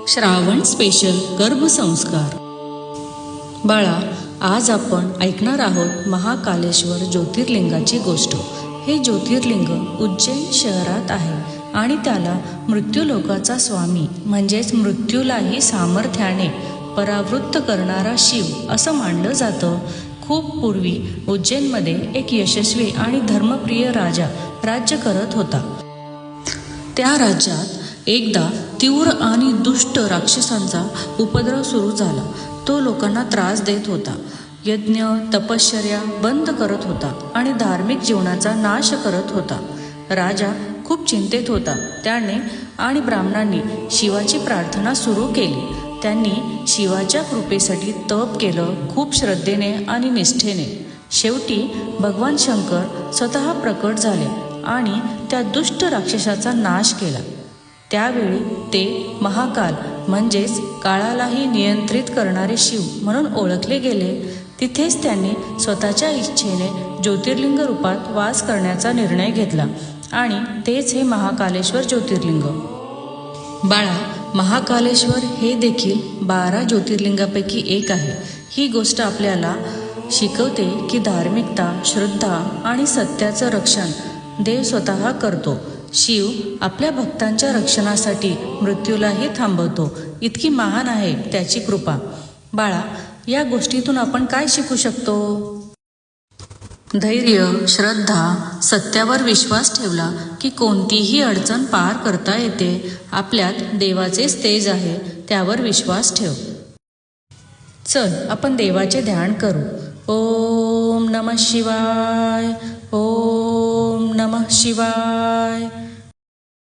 Shravan special गर्भसंस्कार. बाळा, आज आपण ऐकणार आहोत महाकालेश्वर ज्योतिर्लिंगाची गोष्ट. हे ज्योतिर्लिंग उज्जैन शहरात आहे आणि त्याला मृत्यूलोकाचा स्वामी म्हणजेच मृत्यूलाही सामर्थ्याने परावृत्त करणारा शिव असं मानलं जातं. खूप पूर्वी उज्जैनमध्ये एक यशस्वी आणि धर्मप्रिय राजा राज्य करत होता. त्या राज्यात एकदा तीव्र आणि दुष्ट राक्षसांचा उपद्रव सुरू झाला. तो लोकांना त्रास देत होता, यज्ञ तपश्चर्या बंद करत होता आणि धार्मिक जीवनाचा नाश करत होता. राजा खूप चिंतेत होता. त्याने आणि ब्राह्मणांनी शिवाची प्रार्थना सुरू केली. त्यांनी शिवाच्या कृपेसाठी तप केलं, खूप श्रद्धेने आणि निष्ठेने. शेवटी भगवान शंकर स्वतः प्रकट झाले आणि त्या दुष्ट राक्षसाचा नाश केला. त्यावेळी ते महाकाल म्हणजेच काळालाही नियंत्रित करणारे शिव म्हणून ओळखले गेले. तिथेच त्यांनी स्वतःच्या इच्छेने ज्योतिर्लिंग रूपात वास करण्याचा निर्णय घेतला आणि तेच हे महाकालेश्वर ज्योतिर्लिंग. बाळा, महाकालेश्वर हे देखील 12 ज्योतिर्लिंगापैकी एक आहे. ही गोष्ट आपल्याला शिकवते की धार्मिकता, श्रद्धा आणि सत्याचं रक्षण देव स्वतः करतो. शिव आपल्या भक्तांच्या रक्षणासाठी मृत्यूलाही थांबवतो. इतकी महान आहे त्याची कृपा. बाळा, या गोष्टीतून आपण काय शिकू शकतो? धैर्य, श्रद्धा, सत्यावर विश्वास ठेवला की कोणतीही अडचण पार करता येते. आपल्यात देवाचेच तेज आहे, त्यावर विश्वास ठेव. चल, आपण देवाचे ध्यान करू. ओम नमः शिवाय, ओम नमः शिवाय.